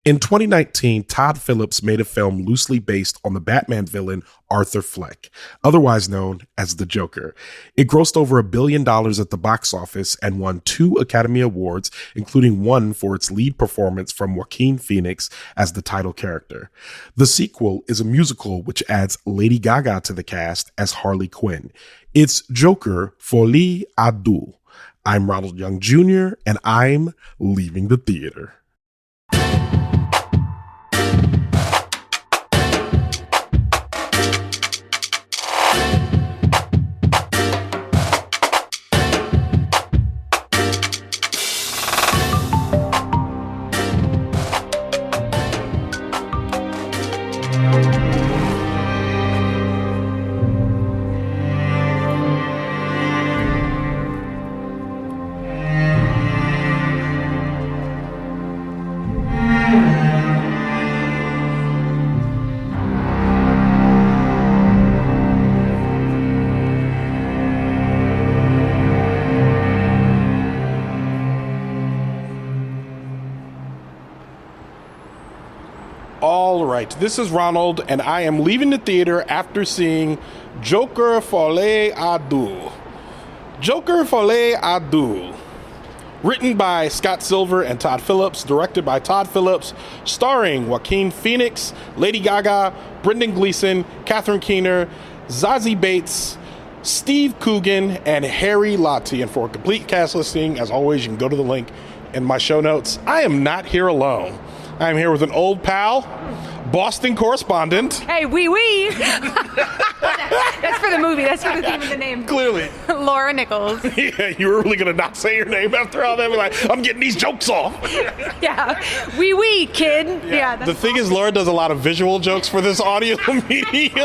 In 2019, Todd Phillips made a film loosely based on the Batman villain Arthur Fleck, otherwise known as the Joker. It grossed over $1 billion at the box office and won 2 Academy Awards, including one for its lead performance from Joaquin Phoenix as the title character. The sequel is a musical which adds Lady Gaga to the cast as Harley Quinn. It's Joker, Folie à Deux. I'm Ronald Young Jr., and I'm leaving the theater. All right, this is Ronald, and I am leaving the theater after seeing Joker Folie à Deux. Joker Folie à Deux. Written by Scott Silver and Todd Phillips, directed by Todd Phillips, starring Joaquin Phoenix, Lady Gaga, Brendan Gleeson, Catherine Keener, Zazie Beetz, Steve Coogan, and Harry Lawtey. And for a complete cast listing, as always, you can go to the link in my show notes. I am not here alone. I'm here with an old pal, Boston correspondent. Hey, wee. That's for the movie. That's for the theme of the name. Clearly. Laura Nichols. Yeah, you were really going to not say your name after all that. Be like, I'm getting these jokes off. Yeah. Wee, kid. Yeah. The thing is, Laura does a lot of visual jokes for this audio medium,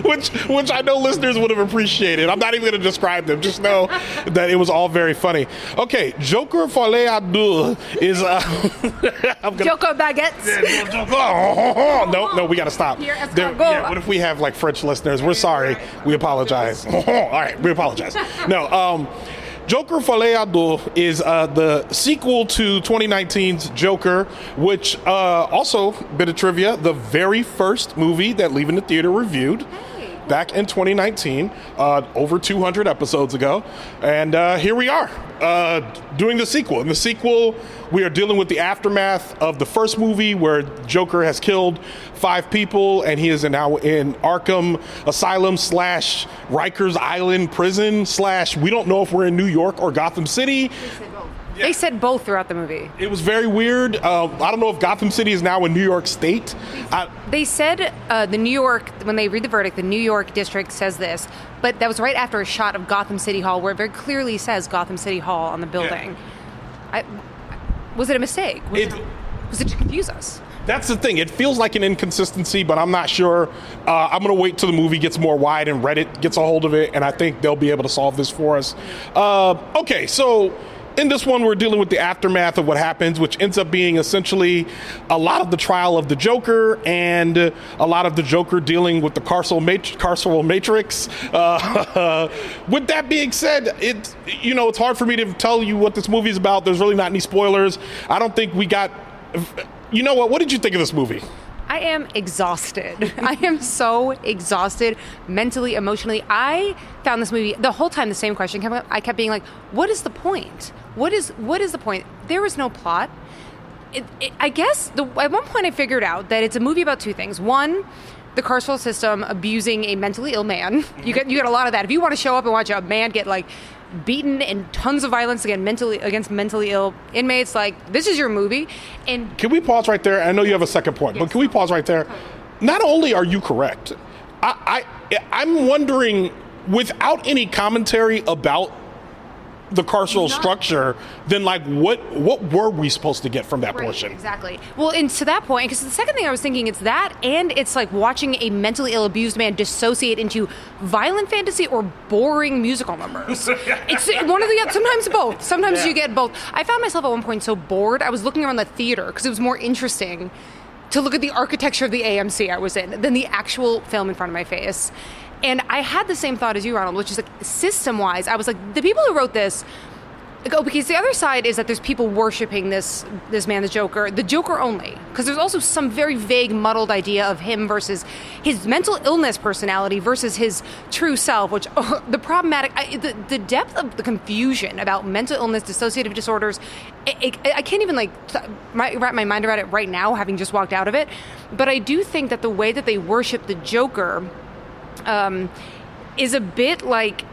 which I know listeners would have appreciated. I'm not even going to describe them. Just know that it was all very funny. Okay, Joker Folie à Deux is... Joker baguettes. No, we got to stop. What if we have like French listeners? We're sorry. We apologize. All right, we apologize. No, Joker Folie à Deux is the sequel to 2019's Joker, which also, bit of trivia, the very first movie that Leaving the Theater reviewed back in 2019, over 200 episodes ago. And here we are doing the sequel. In the sequel, we are dealing with the aftermath of the first movie where Joker has killed 5 people and he is now in Arkham Asylum / Rikers Island prison / we don't know if we're in New York or Gotham City. They said both throughout the movie. It was very weird. I don't know if Gotham City is now in New York State. They said the New York, when they read the verdict, the New York district says this, but that was right after a shot of Gotham City Hall where it very clearly says Gotham City Hall on the building. Yeah. Was it a mistake? Was it to confuse us? That's the thing. It feels like an inconsistency, but I'm not sure. I'm going to wait till the movie gets more wide and Reddit gets a hold of it, and I think they'll be able to solve this for us. Okay, so... in this one, we're dealing with the aftermath of what happens, which ends up being essentially a lot of the trial of the Joker and a lot of the Joker dealing with the carceral matrix. With that being said, it's hard for me to tell you what this movie is about. There's really not any spoilers. I don't think we got... You know what? What did you think of this movie? I am exhausted. I am so exhausted mentally, emotionally. I found this movie, the whole time the same question came up. I kept being like, what is the point? What is the point? There is no plot. I guess at one point I figured out that it's a movie about 2 things. One, the carceral system abusing a mentally ill man. You get a lot of that. If you want to show up and watch a man get beaten and tons of violence against mentally ill inmates, this is your movie. And can we pause right there? I know you have a second point, but can we pause right there? Not only are you correct, I'm wondering, without any commentary about the carceral structure, then what were we supposed to get from that portion? Exactly. Well, and to that point, because the second thing I was thinking, it's that, and it's watching a mentally ill, abused man dissociate into violent fantasy or boring musical numbers. It's one of the, sometimes both. Sometimes you get both. I found myself at one point so bored, I was looking around the theater because it was more interesting to look at the architecture of the AMC I was in than the actual film in front of my face. And I had the same thought as you, Ronald, which is system-wise, I was like, the people who wrote this because the other side is that there's people worshiping this man, the Joker only. Because there's also some very vague, muddled idea of him versus his mental illness personality versus his true self, which the depth of the confusion about mental illness, dissociative disorders, I can't even wrap my mind around it right now, having just walked out of it. But I do think that the way that they worship the Joker is a bit like...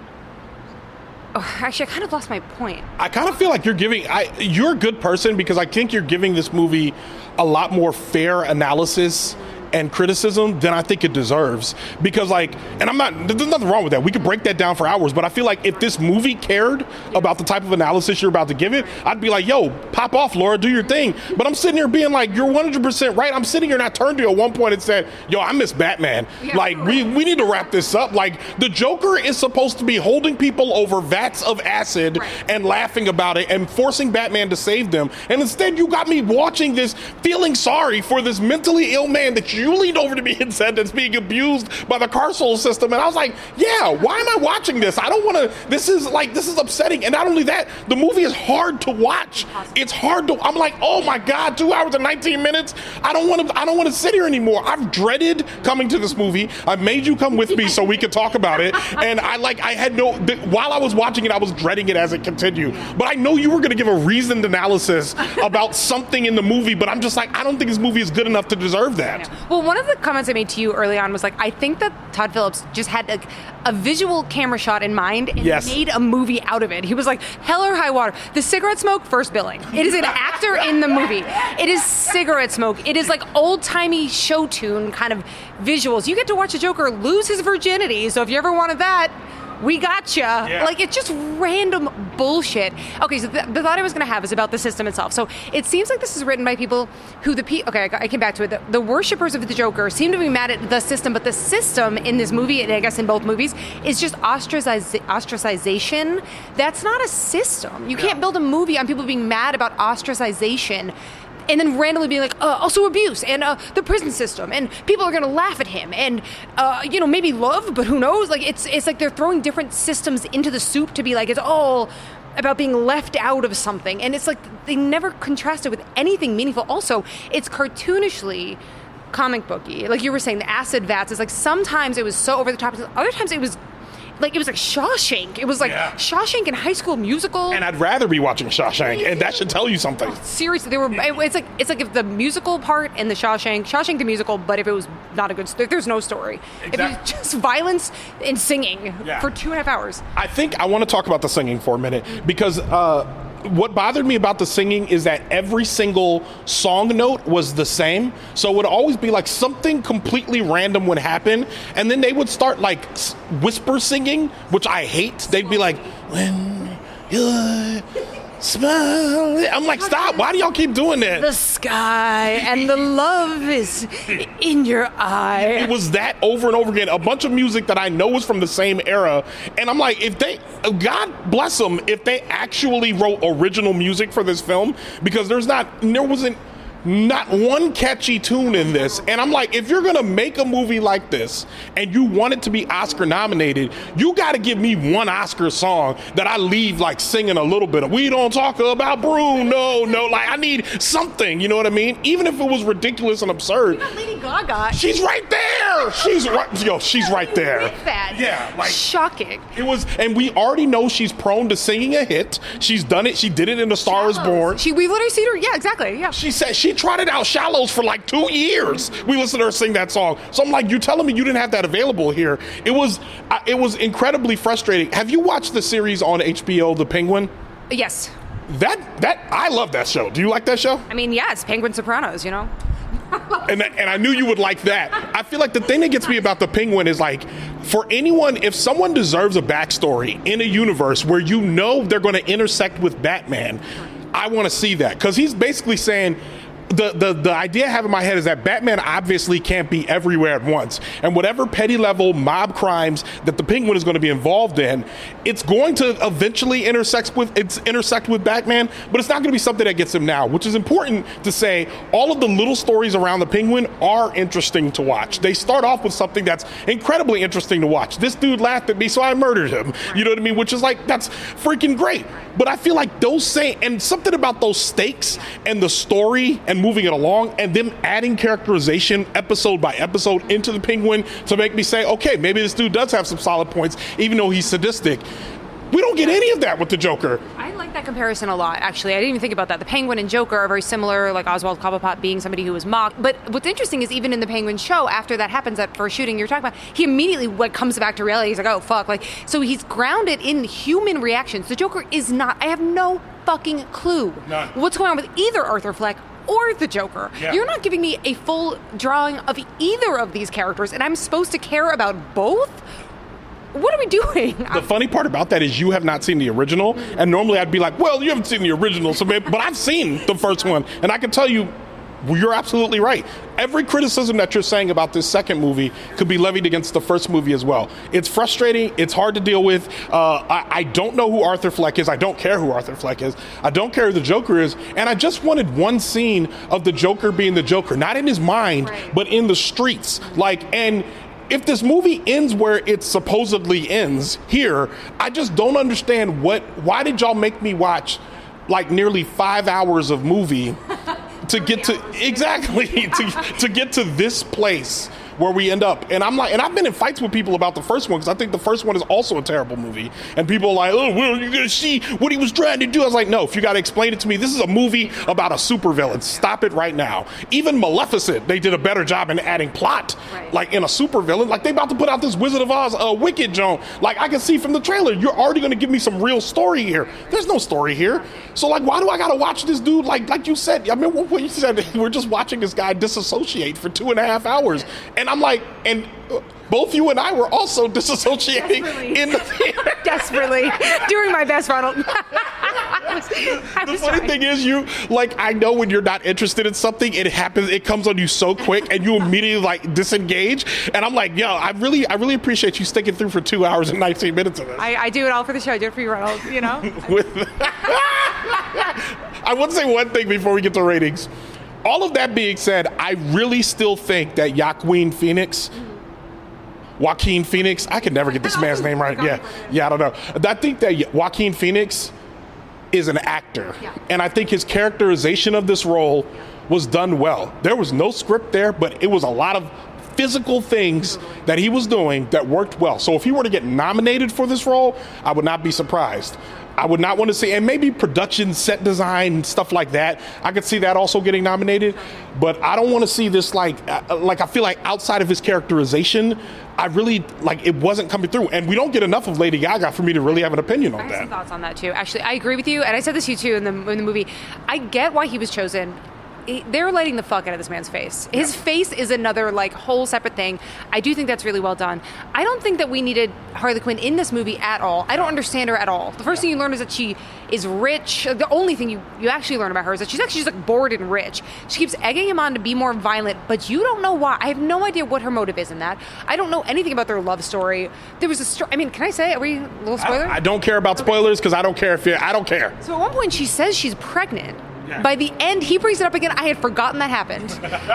Oh, actually, I kind of lost my point. I kind of feel like you're a good person because I think you're giving this movie a lot more fair analysis and criticism than I think it deserves. Because there's nothing wrong with that. We could break that down for hours, but I feel like if this movie cared about the type of analysis you're about to give it, I'd be like, yo, pop off, Laura, do your thing. But I'm sitting here being like, you're 100% right. I'm sitting here and I turned to you at one point and said, yo, I miss Batman. Yeah, we need to wrap this up. The Joker is supposed to be holding people over vats of acid and laughing about it and forcing Batman to save them. And instead you got me watching this, feeling sorry for this mentally ill man that you leaned over to me and said that's being abused by the carceral system. And I was like, yeah, why am I watching this? I don't want to, this is upsetting. And not only that, the movie is hard to watch. It's hard to, I'm like, oh my God, 2 hours and 19 minutes. I don't want to sit here anymore. I've dreaded coming to this movie. I made you come with me so we could talk about it. And while I was watching it, I was dreading it as it continued. But I know you were going to give a reasoned analysis about something in the movie, but I'm just like, I don't think this movie is good enough to deserve that. Well, one of the comments I made to you early on was I think that Todd Phillips just had a visual camera shot in mind and made a movie out of it. He was like, hell or high water. The cigarette smoke, first billing. It is an actor in the movie. It is cigarette smoke. It is old-timey show tune kind of visuals. You get to watch a Joker lose his virginity, so if you ever wanted that, we gotcha. Yeah. It's just random bullshit. Okay, so the thought I was going to have is about the system itself. So it seems like this is written by people who I came back to it. The worshippers of the Joker seem to be mad at the system, but the system in this movie, and I guess in both movies, is just ostracization. That's not a system. You can't build a movie on people being mad about ostracization and then randomly being also abuse and the prison system and people are going to laugh at him and maybe love, but who knows? It's like they're throwing different systems into the soup to be it's all about being left out of something, and it's they never contrast it with anything meaningful. Also, it's cartoonishly comic booky, like you were saying. The acid vats is sometimes it was so over the top, other times it was Shawshank. It was Shawshank and High School Musical. And I'd rather be watching Shawshank, and that should tell you something. Seriously, it's like if the musical part and the Shawshank the musical, but if it was not a good story, there's no story. Exactly. If it was just violence and singing for 2.5 hours. I want to talk about the singing for a minute, because what bothered me about the singing is that every single song note was the same. So it would always be something completely random would happen, and then they would start whisper singing, which I hate. They'd be like, when you smile. I'm like, stop. Why do y'all keep doing that? The sky and the love is in your eye. It was that over and over again. A bunch of music that I know was from the same era. And I'm like, God bless them if they actually wrote original music for this film, because there wasn't not one catchy tune in this. And I'm like, if you're gonna make a movie like this and you want it to be Oscar nominated, you gotta give me one Oscar song that I leave singing a little bit of. We don't talk about Bruno, no, I need something, you know what I mean? Even if it was ridiculous and absurd. You got Lady Gaga. She's right there. She's right there. With that. Yeah, shocking. It was, and we already know she's prone to singing a hit. She's done it. She did it in A Star Is Born. We've literally seen her. Yeah, exactly. Yeah. She said she trotted out Shallows for 2 years. We listened to her sing that song. So I'm like, you telling me you didn't have that available here? It was incredibly frustrating. Have you watched the series on HBO, The Penguin? Yes. That I love that show. Do you like that show? I mean, yeah, it's Penguin Sopranos, and I knew you would like that. I feel like the thing that gets me about The Penguin is for anyone, if someone deserves a backstory in a universe where they're going to intersect with Batman, I want to see that, because he's basically saying the idea I have in my head is that Batman obviously can't be everywhere at once. And whatever petty level mob crimes that the Penguin is going to be involved in, it's going to eventually intersect with Batman, but it's not going to be something that gets him now, which is important to say. All of the little stories around the Penguin are interesting to watch. They start off with something that's incredibly interesting to watch. This dude laughed at me, so I murdered him. You know what I mean? Which is like, that's freaking great. But I feel like and something about those stakes and the story and moving it along and them adding characterization episode by episode into the Penguin to make me say, okay, maybe this dude does have some solid points, even though he's sadistic. We don't get any of that with the Joker. I like that comparison a lot, actually. I didn't even think about that. The Penguin and Joker are very similar, like Oswald Cobblepot being somebody who was mocked. But what's interesting is even in the Penguin show, after that happens, that first shooting you're talking about, he immediately comes back to reality. He's like, oh, fuck. So he's grounded in human reactions. The Joker is not. I have no fucking clue what's going on with either Arthur Fleck or the Joker. Yeah. You're not giving me a full drawing of either of these characters, and I'm supposed to care about both? What are we doing? The funny part about that is you have not seen the original, and normally I'd be like, well, you haven't seen the original, so maybe, but I've seen the first one, and I can tell you, you're absolutely right. Every criticism that you're saying about this second movie could be levied against the first movie as well. It's frustrating. It's hard to deal with. I don't know who Arthur Fleck is. I don't care who Arthur Fleck is. I don't care who the Joker is. And I just wanted one scene of the Joker being the Joker, not in his mind, but in the streets. And if this movie ends where it supposedly ends here, I just don't understand why did y'all make me watch nearly 5 hours of movie to get to to get to this place where we end up. And I'm like, and I've been in fights with people about the first one because I think the first one is also a terrible movie. And people are like, oh, well, you're gonna see what he was trying to do. I was like, no, if you gotta explain it to me, this is a movie about a supervillain. Stop it right now. Even Maleficent, they did a better job in adding plot, in a supervillain. They about to put out this Wizard of Oz Wicked Joan. I can see from the trailer, you're already gonna give me some real story here. There's no story here. So why do I gotta watch this dude? Like you said, I mean, what you said, we're just watching this guy disassociate for 2.5 hours. And I'm like, and both you and I were also disassociating in the theater. Desperately. Doing my best, Ronald. The funny thing is, I know when you're not interested in something, it comes on you so quick and you immediately disengage. And I'm like, yo, I really appreciate you sticking through for 2 hours and 19 minutes of this. I do it all for the show. I do it for you, Ronald, you know? I want to say one thing before we get to ratings. All of that being said, I really still think that Joaquin Phoenix, I can never get this man's name right. Yeah, I don't know. I think that Joaquin Phoenix is an actor. Yeah. And I think his characterization of this role was done well. There was no script there, but it was a lot of physical things that he was doing that worked well. So if he were to get nominated for this role, I would not be surprised. I would not want to see, and maybe production, set design, stuff like that. I could see that also getting nominated, but I don't want to see this I feel like outside of his characterization, I really, it wasn't coming through. And we don't get enough of Lady Gaga for me to really have an opinion on that. I have some thoughts on that too. Actually, I agree with you, and I said this to you too in the movie. I get why he was chosen. They're lighting the fuck out of this man's face. His face is another whole separate thing. I do think that's really well done. I don't think that we needed Harley Quinn in this movie at all. I don't understand her at all. The first thing you learn is that she is rich. The only thing you actually learn about her is that she's actually just bored and rich. She keeps egging him on to be more violent, but you don't know why. I have no idea what her motive is in that. I don't know anything about their love story. There was a story. I mean, can I say it? Are we a little spoiler? I don't care about spoilers because I don't care I don't care. So at one point she says she's pregnant. Yeah. By the end, he brings it up again. I had forgotten that happened.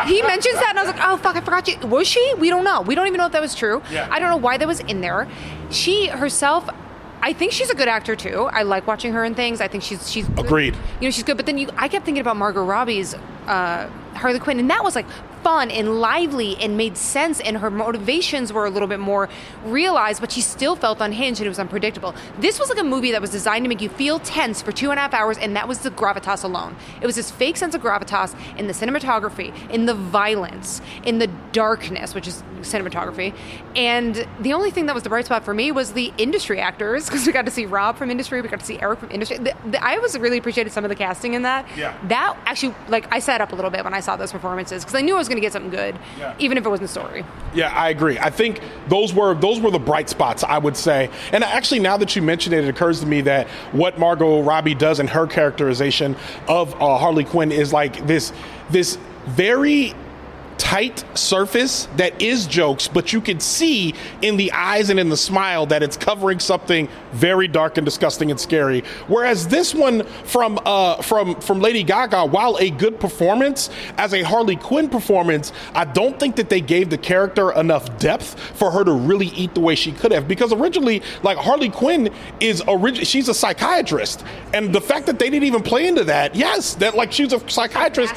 He mentions that, and I was like, oh, fuck, I forgot you. Was she? We don't know. We don't even know if that was true. Yeah. I don't know why that was in there. She herself, I think she's a good actor, too. I like watching her in things. I think she's Agreed. Good. She's good. But then I kept thinking about Margot Robbie's Harley Quinn, and that was fun and lively and made sense, and her motivations were a little bit more realized, but she still felt unhinged and it was unpredictable. This was a movie that was designed to make you feel tense for 2.5 hours, and that was the gravitas alone. It was this fake sense of gravitas in the cinematography, in the violence, in the darkness, which is cinematography. And the only thing that was the bright spot for me was the industry actors, because we got to see Rob from industry, we got to see Eric from industry. I really appreciated some of the casting in that. Yeah. That actually, I sat up a little bit when I saw those performances, because I knew I was going to get something good, even if it wasn't a story. Yeah, I agree. I think those were the bright spots, I would say. And actually, now that you mention it, it occurs to me that what Margot Robbie does in her characterization of Harley Quinn is like this very tight surface that is jokes, but you can see in the eyes and in the smile that it's covering something very dark and disgusting and scary. Whereas this one from Lady Gaga, while a good performance, as a Harley Quinn performance, I don't think that they gave the character enough depth for her to really eat the way she could have. Because originally, like, Harley Quinn she's a psychiatrist, and the fact that they didn't even play into that, that like she's a psychiatrist.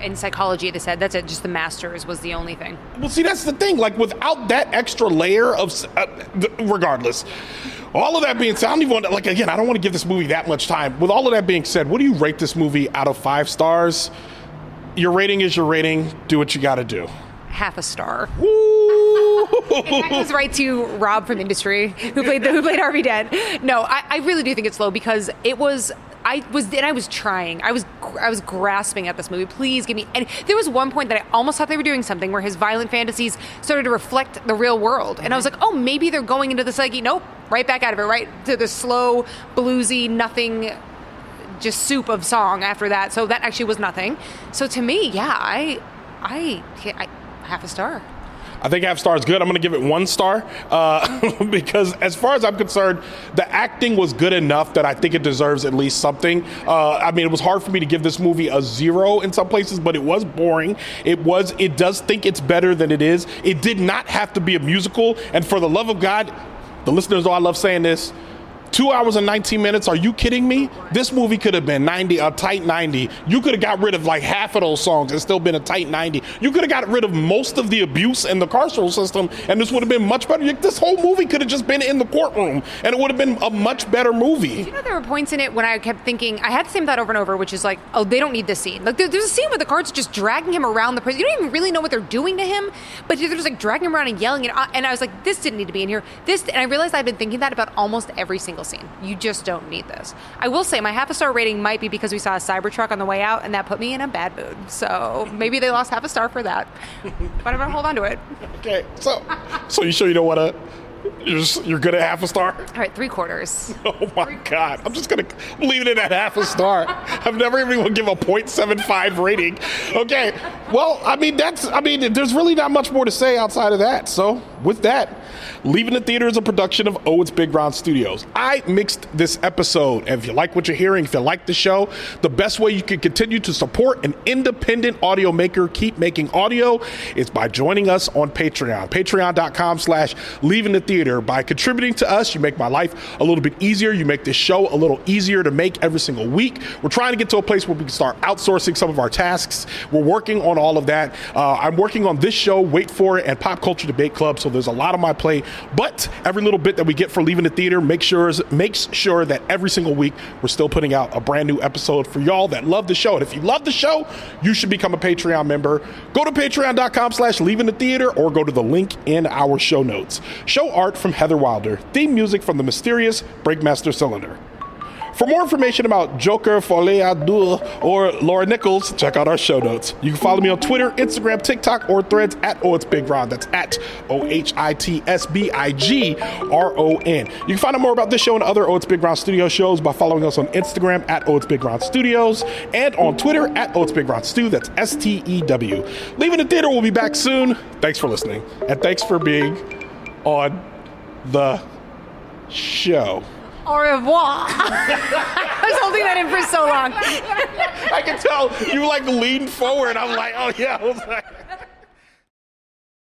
In psychology, they said that's it. Just the masters was the only thing. Well, see, that's the thing. Like, without that extra layer of, regardless, all of that being said, I don't even want to, like, again, I don't want to give this movie that much time. With all of that being said, what do you rate this movie out of 5 stars? Your rating is your rating. Do what you got to do. Half a star. Woo! That goes right to Rob from Industry, who played Harvey Dent. No, I really do think it's low because it was. I was trying. I was grasping at this movie. Please give me. And there was one point that I almost thought they were doing something where his violent fantasies started to reflect the real world, and I was like, oh, maybe they're going into the psyche. Nope, right back out of it, right to the slow, bluesy, nothing, just soup of song after that. So that actually was nothing. So to me, yeah, I half a star. I think half star is good. I'm going to give it 1 star because as far as I'm concerned, the acting was good enough that I think it deserves at least something. I mean, it was hard for me to give this movie a 0 in some places, but it was boring. It does think it's better than it is. It did not have to be a musical. And for the love of God, the listeners know I love saying this, 2 hours and 19 minutes. Are you kidding me? This movie could have been a tight 90. You could have got rid of like half of those songs and still been a tight 90. You could have got rid of most of the abuse in the carceral system, and this would have been much better. This whole movie could have just been in the courtroom, and it would have been a much better movie. You know, there were points in it when I kept thinking, I had the same thought over and over, which is like, oh, they don't need this scene. Like, there's a scene where the guards just dragging him around the prison. You don't even really know what they're doing to him, but they're just like dragging him around and yelling. And I was like, this didn't need to be in here. And I realized I've been thinking that about almost every single scene. You just don't need this. I will say my half a star rating might be because we saw a Cybertruck on the way out, and that put me in a bad mood. So maybe they lost half a star for that. But I'm gonna hold on to it. Okay, so you sure you don't want to? You're good at half a star? All right, 3/4. Oh my God! I'm just gonna leave it at half a star. I've never even gonna give a 0.75 rating. Okay, well, I mean there's really not much more to say outside of that. So with that, Leaving the Theater is a production of OhitsBigRon Studios. I mixed this episode, and if you like what you're hearing, if you like the show, the best way you can continue to support an independent audio maker, keep making audio, is by joining us on Patreon. Patreon.com/Leaving the Theater. By contributing to us, you make my life a little bit easier. You make this show a little easier to make every single week. We're trying to get to a place where we can start outsourcing some of our tasks. We're working on all of that. I'm working on this show, Wait For It, and Pop Culture Debate Club, so there's a lot on my plate. But every little bit that we get for Leaving the Theater makes sure that every single week we're still putting out a brand new episode for y'all that love the show. And if you love the show, you should become a Patreon member. Go to patreon.com/Leaving the Theater or go to the link in our show notes. Show art from Heather Wilder. Theme music from the mysterious Breakmaster Cylinder. For more information about Joker, Folie, Deux, or Laura Nichols, check out our show notes. You can follow me on Twitter, Instagram, TikTok, or Threads at OhitsBigRon. That's at OhitsBigRon. You can find out more about this show and other OhitsBigRon Studio shows by following us on Instagram at OhitsBigRon Studios and on Twitter at OhitsBigRon Stu. That's STEW. Leaving the Theater will be back soon. Thanks for listening, and thanks for being on the show. Au revoir. I was holding that in for so long. I can tell you like leaned forward. I'm like, oh yeah. I was like